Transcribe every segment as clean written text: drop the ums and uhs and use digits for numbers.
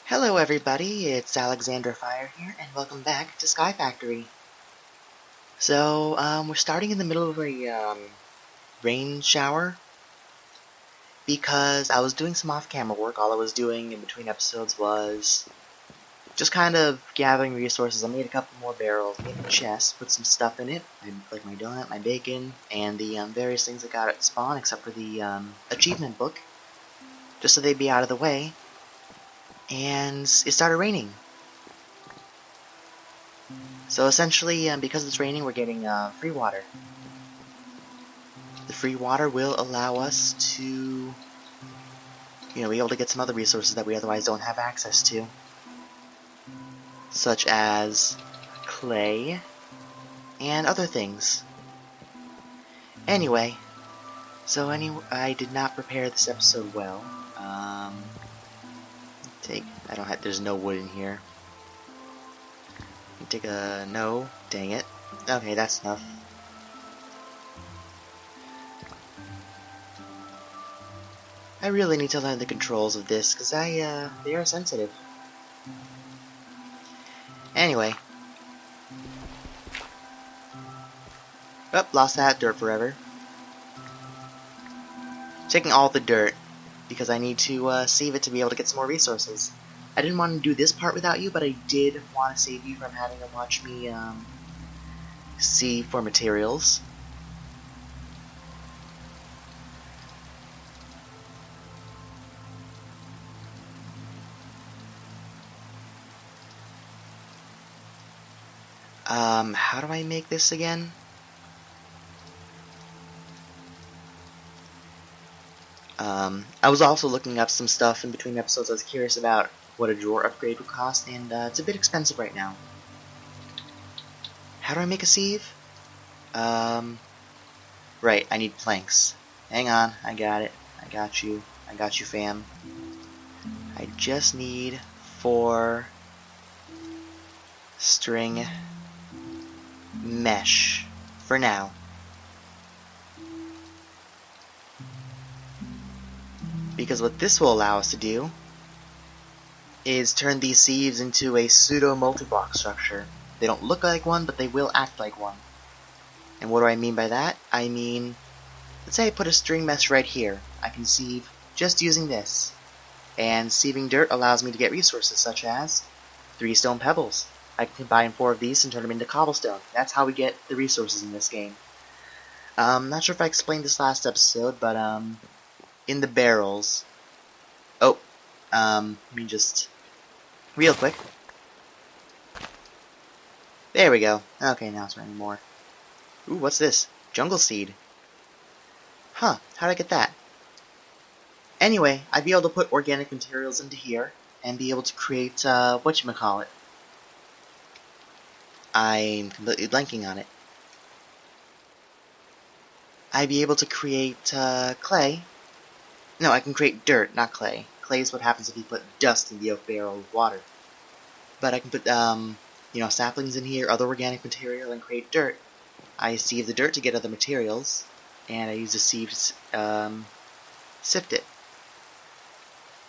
Hello everybody, it's Alexander Fire here, and welcome back to Sky Factory. So, we're starting in the middle of a, rain shower, because I was doing some off-camera work. All I was doing in between episodes was just kind of gathering resources. I made a couple more barrels, made a chest, put some stuff in it, like my donut, my bacon, and the various things I got at spawn, except for the achievement book, just so they'd be out of the way, and it started raining. So essentially, because it's raining, we're getting free water. The free water will allow us to, be able to get some other resources that we otherwise don't have access to. Such as clay and other things. Anyway, I did not prepare this episode well. There's no wood in here. No, dang it. Okay, that's enough. I really need to learn the controls of this, because they are sensitive. Anyway. Oh, lost that dirt forever. Taking all the dirt, because I need to save it to be able to get some more resources. I didn't want to do this part without you, but I did want to save you from having to watch me see for materials. How do I make this again? I was also looking up some stuff in between episodes. I was curious about what a drawer upgrade would cost, and it's a bit expensive right now. How do I make a sieve? Right, I need planks. Hang on, I got it. I got you, fam. I just need 4 string mesh for now. Because what this will allow us to do is turn these sieves into a pseudo multi-block structure. They don't look like one, but they will act like one. And what do I mean by that? I mean, let's say I put a string mesh right here. I can sieve just using this. And sieving dirt allows me to get resources such as 3 stone pebbles. I can combine 4 of these and turn them into cobblestone. That's how we get the resources in this game. Not sure if I explained this last episode, but in the barrels. Oh, let me just real quick. There we go. Okay, now it's raining more. Ooh, what's this? Jungle seed. Huh, how'd I get that? Anyway, I'd be able to put organic materials into here and be able to create, whatchamacallit. I'm completely blanking on it. I'd be able to create, clay. No, I can create dirt, not clay. Clay is what happens if you put dust in the oak barrel with water. But I can put, saplings in here, other organic material, and create dirt. I sieve the dirt to get other materials, and I use a sieve to, sift it.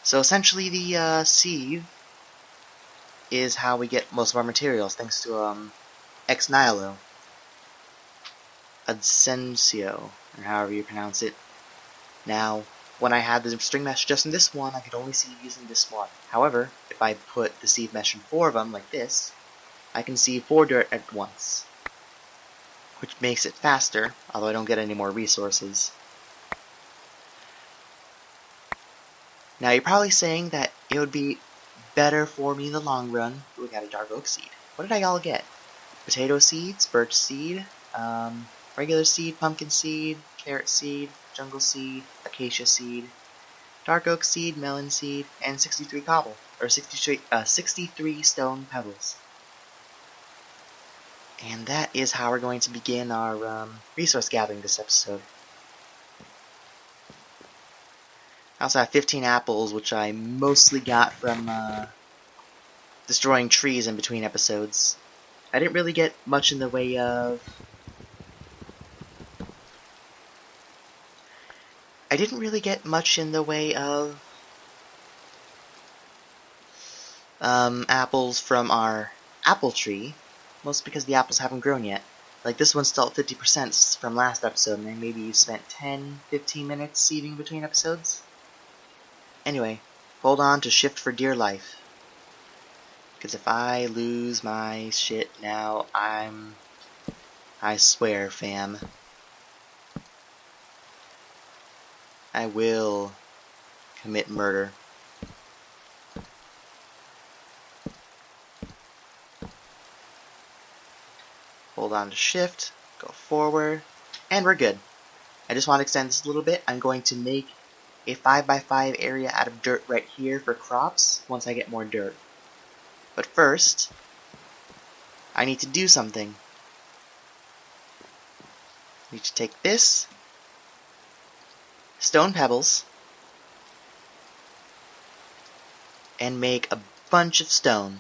So essentially the, sieve is how we get most of our materials, thanks to, ex nihilo. Adsencio, or however you pronounce it. Now, when I had the string mesh just in this one, I could only sieve using this one. However, if I put the sieve mesh in 4 of them, like this, I can sieve 4 dirt at once. Which makes it faster, although I don't get any more resources. Now, you're probably saying that it would be better for me in the long run. Ooh, we got a dark oak seed. What did I all get? Potato seeds, birch seed, regular seed, pumpkin seed, carrot seed, jungle seed, acacia seed, dark oak seed, melon seed, and 63 cobble, or 63 stone pebbles. And that is how we're going to begin our resource gathering this episode. I also have 15 apples, which I mostly got from destroying trees in between episodes. I didn't really get much in the way of... apples from our apple tree, mostly because the apples haven't grown yet. Like, this one's still at 50% from last episode, and maybe you spent 10-15 minutes seeding between episodes? Anyway, hold on to shift for dear life. Because if I lose my shit now, I swear, fam, I will commit murder. Hold on to shift, go forward, and we're good. I just want to extend this a little bit. I'm going to make a 5x5 area out of dirt right here for crops once I get more dirt. But first, I need to do something. I need to take this, stone pebbles, and make a bunch of stone.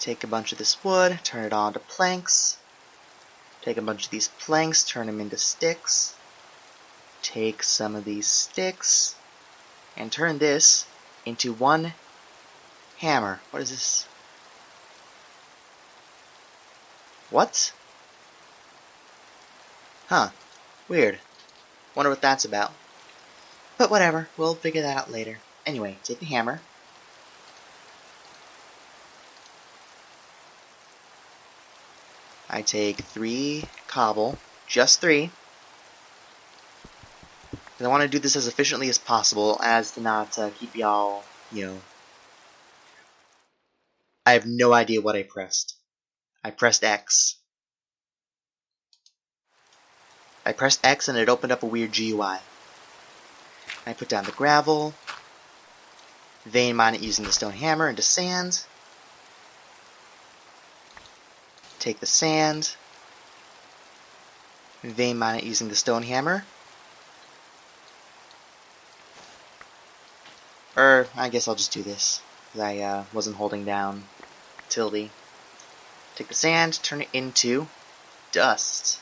Take a bunch of this wood, turn it onto planks. Take a bunch of these planks, turn them into sticks. Take some of these sticks, and turn this into one hammer. What is this? What? Huh. Weird. Wonder what that's about. But whatever, we'll figure that out later. Anyway, take the hammer. I take 3 cobble, just 3. I want to do this as efficiently as possible, as to not keep y'all, I have no idea what I pressed. I pressed X. I pressed X and it opened up a weird GUI. I put down the gravel, vein mine it using the stone hammer into sand, take the sand, vein mine it using the stone hammer, or I guess I'll just do this, because I wasn't holding down tilde. Take the sand, turn it into dust.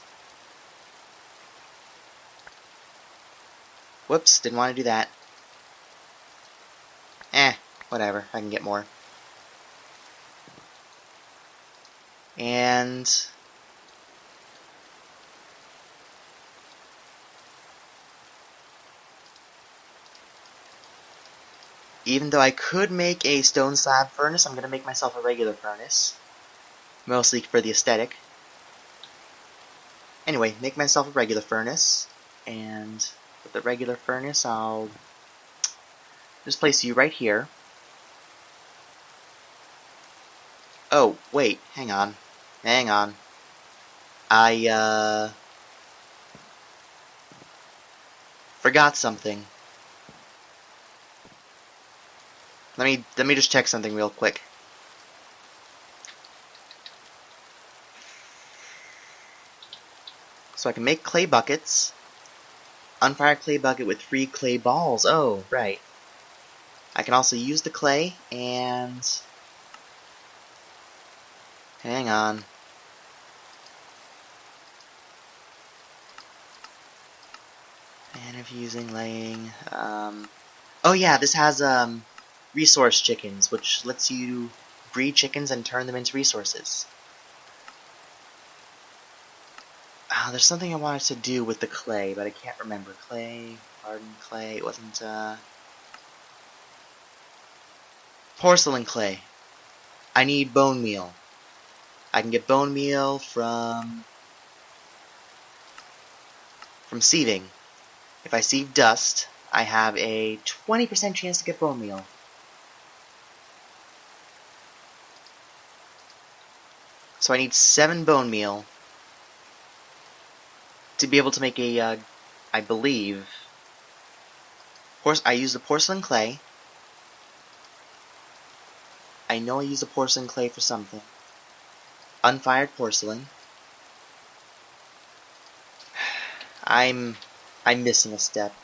Whoops, didn't want to do that. Whatever, I can get more. And even though I could make a stone slab furnace, I'm going to make myself a regular furnace. Mostly for the aesthetic. Anyway, make myself a regular furnace. And with the regular furnace, I'll just place you right here. Oh, wait, hang on. I forgot something. Let me just check something real quick. So I can make clay buckets. Unfired clay bucket with 3 clay balls. Oh, right. I can also use the clay and... Hang on. And if using laying... Oh yeah, this has resource chickens, which lets you breed chickens and turn them into resources. There's something I wanted to do with the clay, but I can't remember. Clay, hardened clay, it wasn't, porcelain clay. I need bone meal. I can get bone meal from sieving. If I sieve dust, I have a 20% chance to get bone meal. So I need 7 bone meal to be able to make a, I believe, I use the porcelain clay. I know I use the porcelain clay for something. Unfired porcelain. I'm missing a step.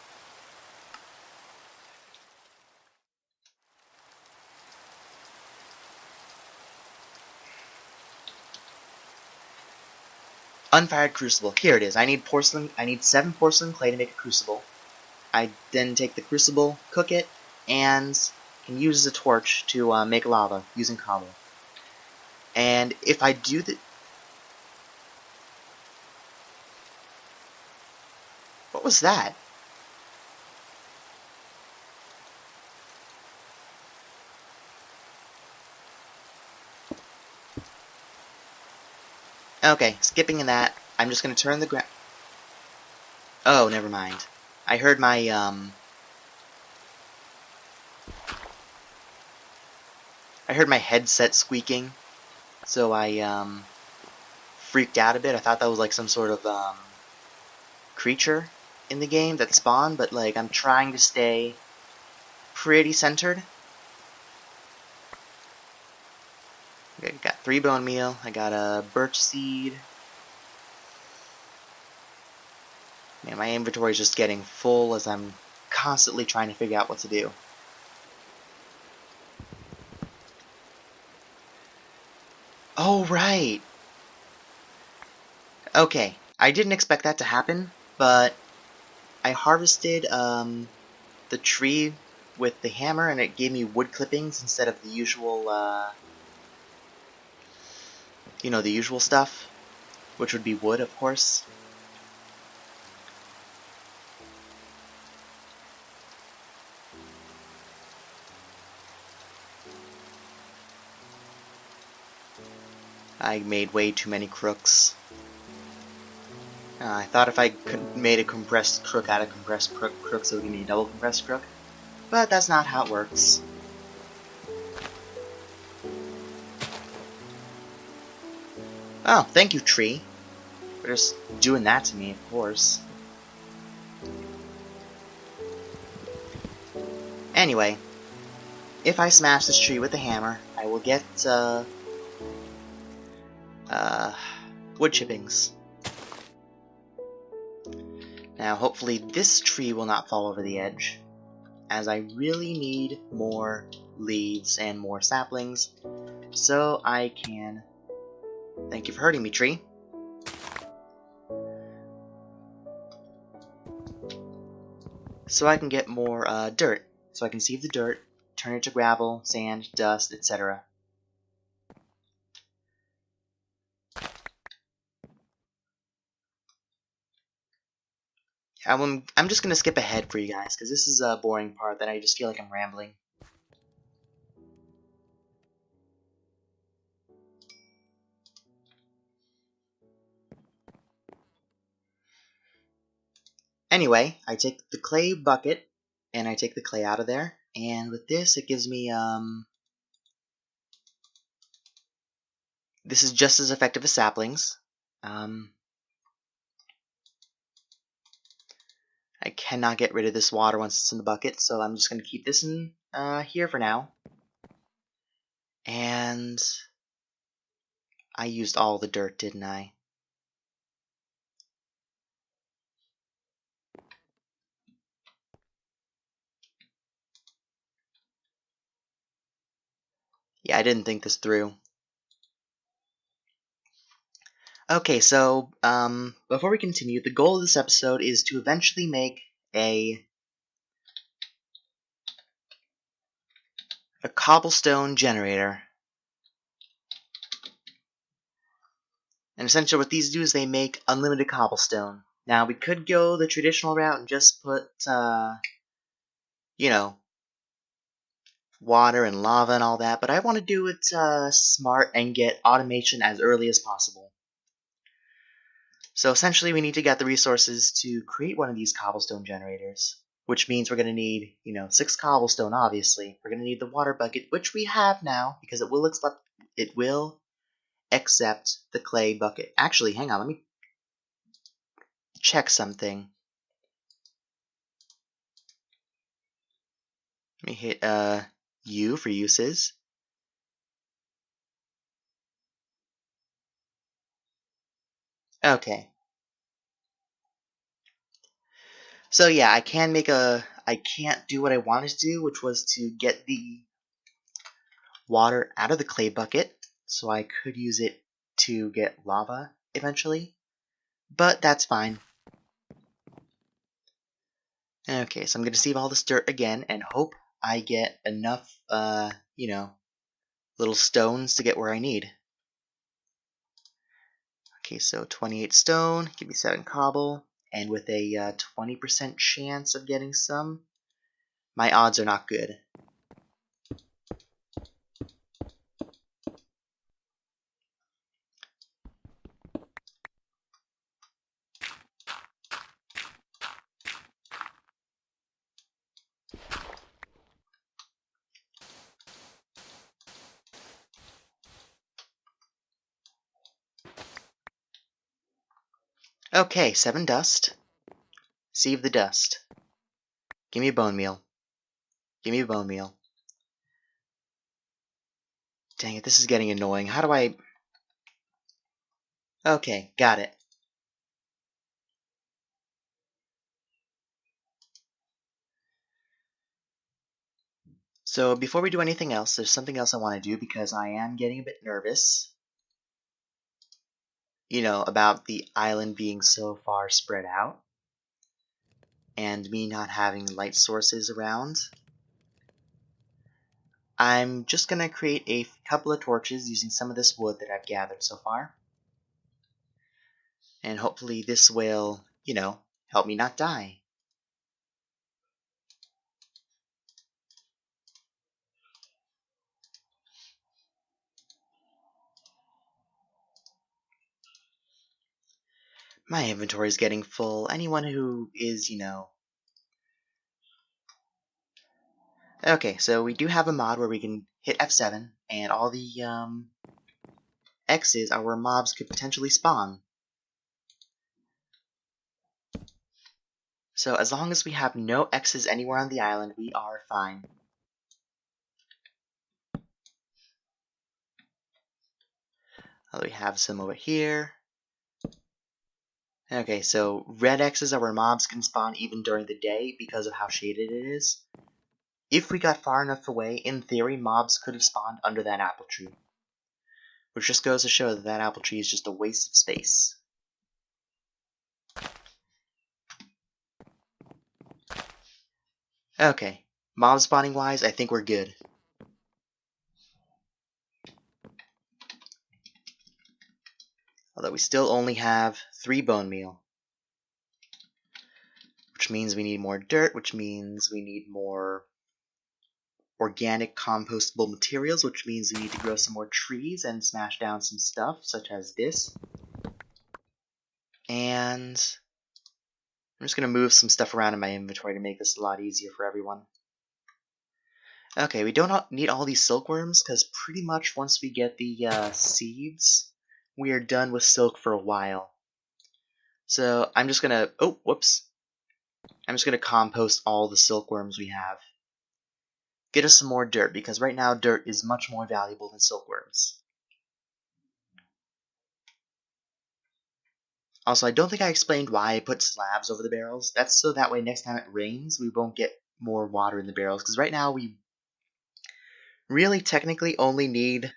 Unfired crucible. Here it is. I need 7 porcelain clay to make a crucible. I then take the crucible, cook it, and can use as a torch to make lava using cobble. And if I do the... What was that? Okay, skipping that, I'm just gonna turn the ground... Oh, never mind. I heard my, I heard my headset squeaking, so I, freaked out a bit. I thought that was like some sort of, creature in the game that spawned, but, like, I'm trying to stay pretty centered. Okay, got 3 bone meal, I got a birch seed. Man, my inventory is just getting full as I'm constantly trying to figure out what to do. Oh, right! Okay, I didn't expect that to happen, but I harvested, the tree with the hammer, and it gave me wood clippings instead of the usual, you know, the usual stuff, which would be wood, of course. I made way too many crooks. I thought if I made a compressed crook out of compressed crooks, it would give me a double compressed crook. But that's not how it works. Oh, thank you, tree. For just doing that to me, of course. Anyway, if I smash this tree with the hammer, I will get, wood chippings. Now, hopefully this tree will not fall over the edge, as I really need more leaves and more saplings, so I can... Thank you for hurting me, tree. So I can get more, dirt. So I can sieve the dirt, turn it to gravel, sand, dust, etc. I'm just going to skip ahead for you guys, because this is a boring part that I just feel like I'm rambling. Anyway, I take the clay bucket, and I take the clay out of there, and with this it gives me, this is just as effective as saplings. I cannot get rid of this water once it's in the bucket, so I'm just going to keep this in here for now. And I used all the dirt, didn't I? Yeah, I didn't think this through. Okay, so before we continue, the goal of this episode is to eventually make a cobblestone generator. And essentially what these do is they make unlimited cobblestone. Now, we could go the traditional route and just put, you know, water and lava and all that, but I want to do it smart and get automation as early as possible. So essentially we need to get the resources to create one of these cobblestone generators, which means we're going to need, 6 cobblestone, obviously. We're going to need the water bucket, which we have now, because it will accept the clay bucket. Actually, hang on, let me check something. Let me hit U for uses. Okay. So yeah, I can't do what I wanted to do, which was to get the water out of the clay bucket, so I could use it to get lava eventually. But that's fine. Okay, so I'm going to sieve all this dirt again and hope I get enough, little stones to get where I need. Okay, so 28 stone, give me 7 cobble, and with a 20% chance of getting some, my odds are not good. Okay, 7 dust. Sieve the dust. Give me a bone meal. Give me a bone meal. Dang it, this is getting annoying. How do I... Okay, got it. So before we do anything else, there's something else I want to do because I am getting a bit nervous. About the island being so far spread out. And me not having light sources around. I'm just going to create a couple of torches using some of this wood that I've gathered so far. And hopefully this will, help me not die. My inventory is getting full. Anyone who is, Okay, so we do have a mod where we can hit F7, and all the X's are where mobs could potentially spawn. So as long as we have no X's anywhere on the island, we are fine. We have some over here. Okay, so red X's are where mobs can spawn even during the day because of how shaded it is. If we got far enough away, in theory, mobs could have spawned under that apple tree. Which just goes to show that that apple tree is just a waste of space. Okay, mob spawning wise, I think we're good. Although we still only have 3 bone meal. Which means we need more dirt, which means we need more organic compostable materials, which means we need to grow some more trees and smash down some stuff, such as this. And I'm just going to move some stuff around in my inventory to make this a lot easier for everyone. Okay, we don't need all these silkworms, because pretty much once we get the seeds, we are done with silk for a while. So I'm just going to... Oh, whoops. I'm just going to compost all the silkworms we have. Get us some more dirt, because right now dirt is much more valuable than silkworms. Also, I don't think I explained why I put slabs over the barrels. That's so that way next time it rains, we won't get more water in the barrels, because right now we really technically only need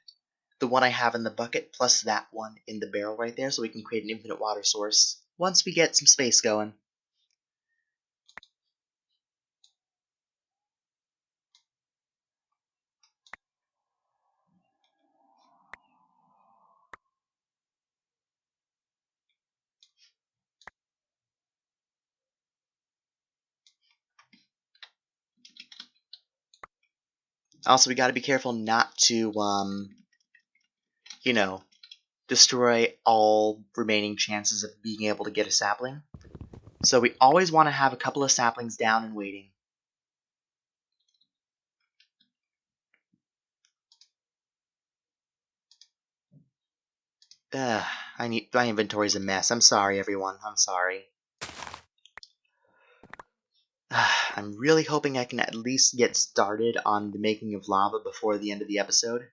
the one I have in the bucket plus that one in the barrel right there, so we can create an infinite water source once we get some space going. Also, we gotta be careful not to, destroy all remaining chances of being able to get a sapling. So we always want to have a couple of saplings down and waiting. My inventory's a mess. I'm sorry, everyone. I'm sorry. I'm really hoping I can at least get started on the making of lava before the end of the episode.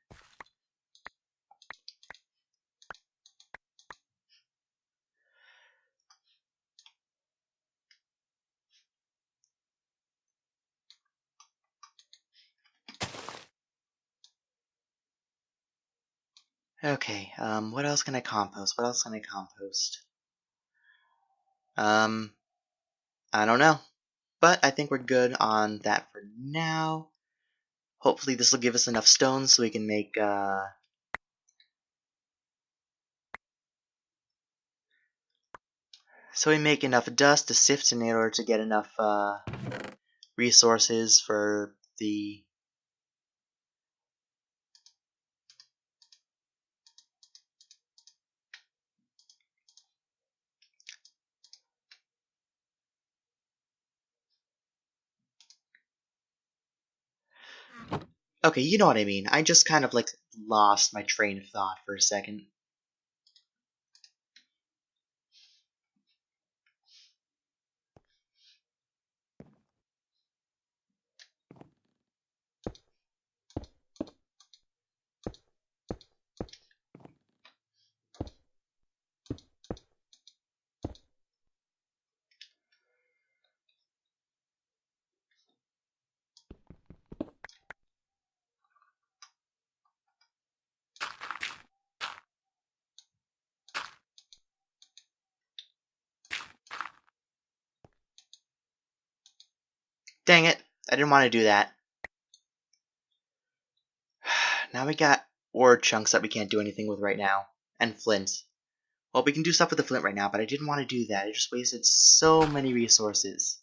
Okay, what else can I compost? What else can I compost? I don't know. But I think we're good on that for now. Hopefully this will give us enough stones so we can make enough dust to sift in order to get enough resources for the... Okay, you know what I mean. I just kind of like lost my train of thought for a second. Dang it, I didn't want to do that. Now we got ore chunks that we can't do anything with right now. And flint. Well, we can do stuff with the flint right now, but I didn't want to do that. I just wasted so many resources.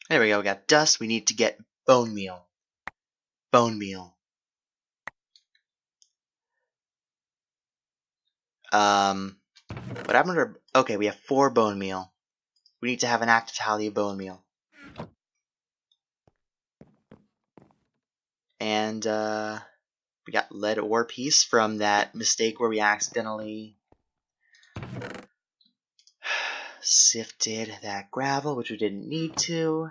There we go, we got dust. We need to get bone meal. Bone meal. What happened to our... Okay, we have 4 bone meal. We need to have an active tally of bone meal. And, we got lead ore piece from that mistake where we accidentally sifted that gravel, which we didn't need to.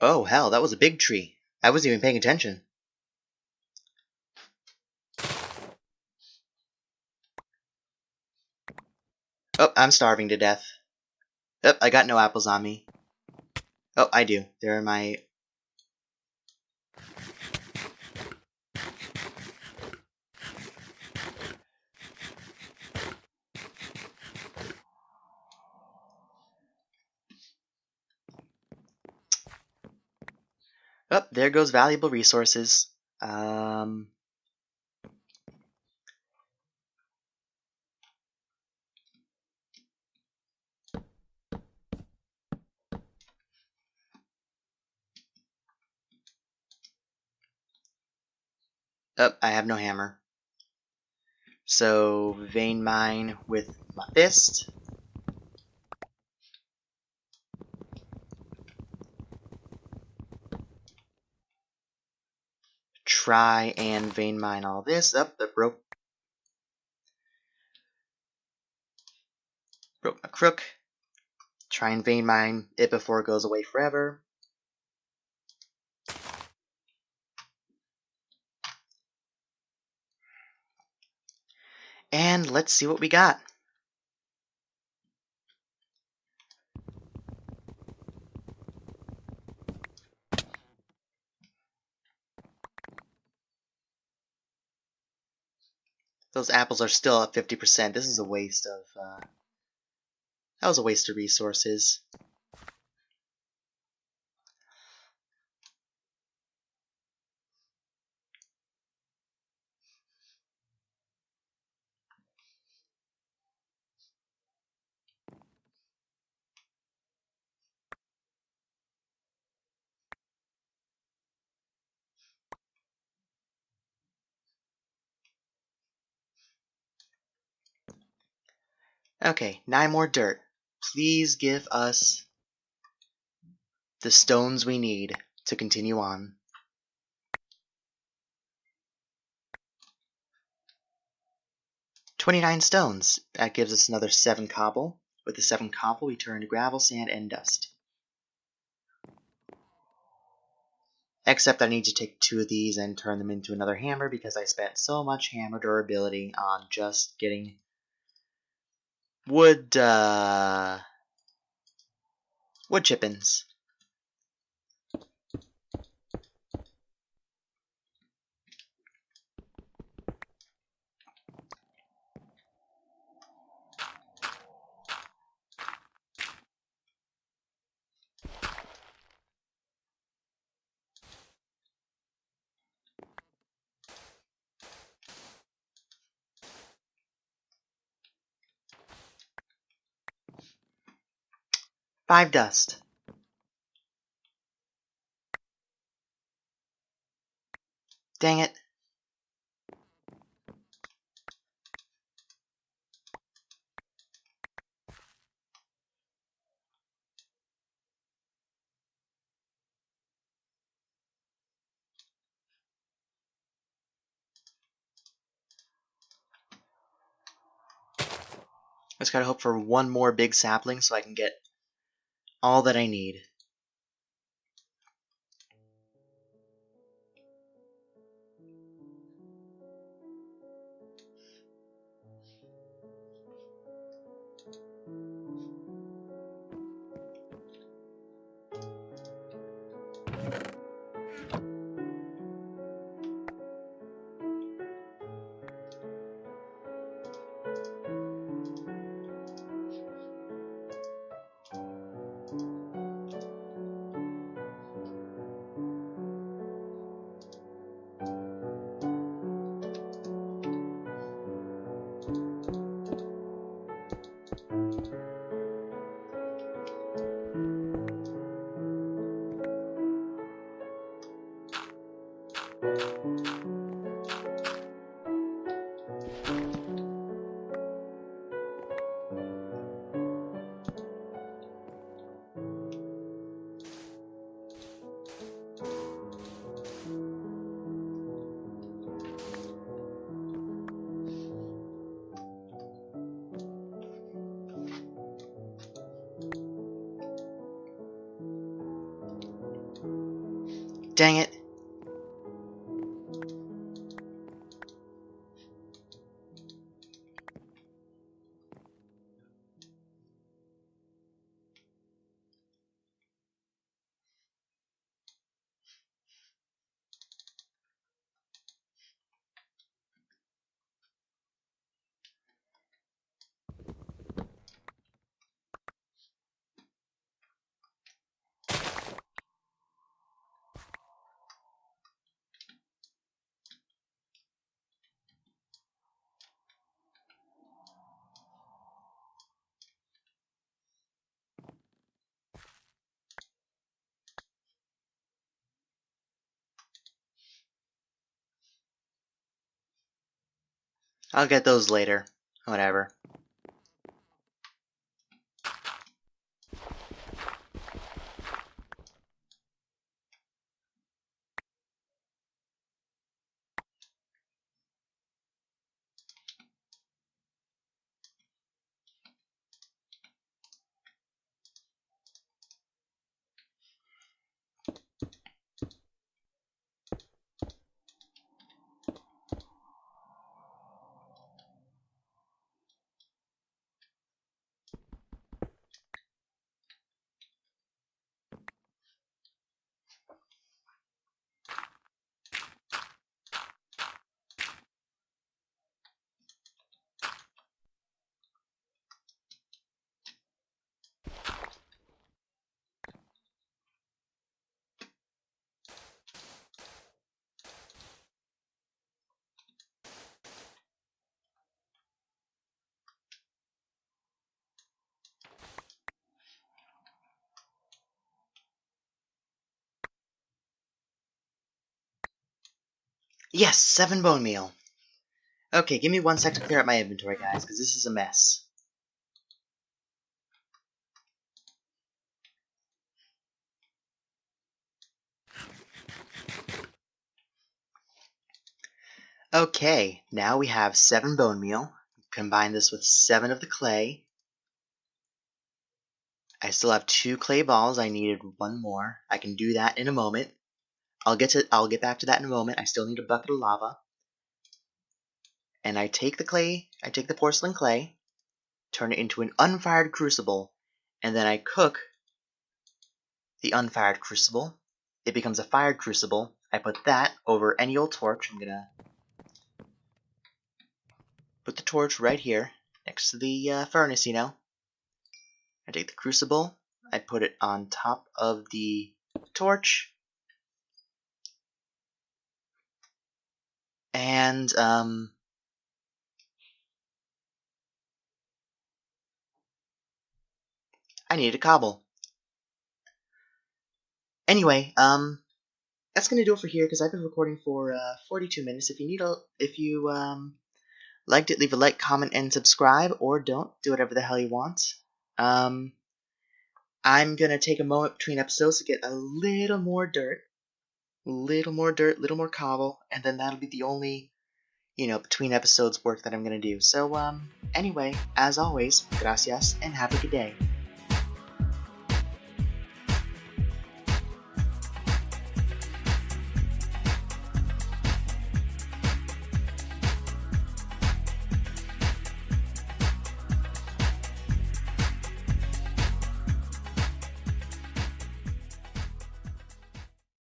Oh, hell, that was a big tree. I wasn't even paying attention. Oh, I'm starving to death. Oh, I got no apples on me. Oh, I do. They're in my... Oh, there goes valuable resources. Oh, I have no hammer. So, vein mine with my fist. Try and vein mine all this. Up, that broke my crook. Try and vein mine it before it goes away forever. And let's see what we got. Those apples are still at 50%. This is a waste of... that was a waste of resources. Okay, 9 more dirt. Please give us the stones we need to continue on. 29 stones. That gives us another 7 cobble. With the 7 cobble, we turn to gravel, sand, and dust. Except I need to take 2 of these and turn them into another hammer because I spent so much hammer durability on just getting wood chippings. Five dust. Dang it. Just gotta hope for one more big sapling so I can get all that I need. Dang it. I'll get those later. Whatever. Yes, 7 bone meal. Okay, give me 1 sec to clear up my inventory, guys, because this is a mess. Okay, now we have 7 bone meal, Combine this with 7 of the clay. I still have 2 clay balls. I needed 1 more. I can do that in a moment. I'll get back to that in a moment. I still need a bucket of lava. And I take the porcelain clay, turn it into an unfired crucible, and then I cook the unfired crucible. It becomes a fired crucible. I put that over any old torch. I'm gonna put the torch right here next to the furnace, I take the crucible, I put it on top of the torch, and I need a cobble. Anyway, that's gonna do it for here because I've been recording for 42 minutes. If you liked it, leave a like, comment, and subscribe, or don't. Do whatever the hell you want. I'm gonna take a moment between episodes to get a little more dirt, little more cobble, and then that'll be the only, between episodes work that I'm gonna do. So, anyway, as always, gracias, and have a good day.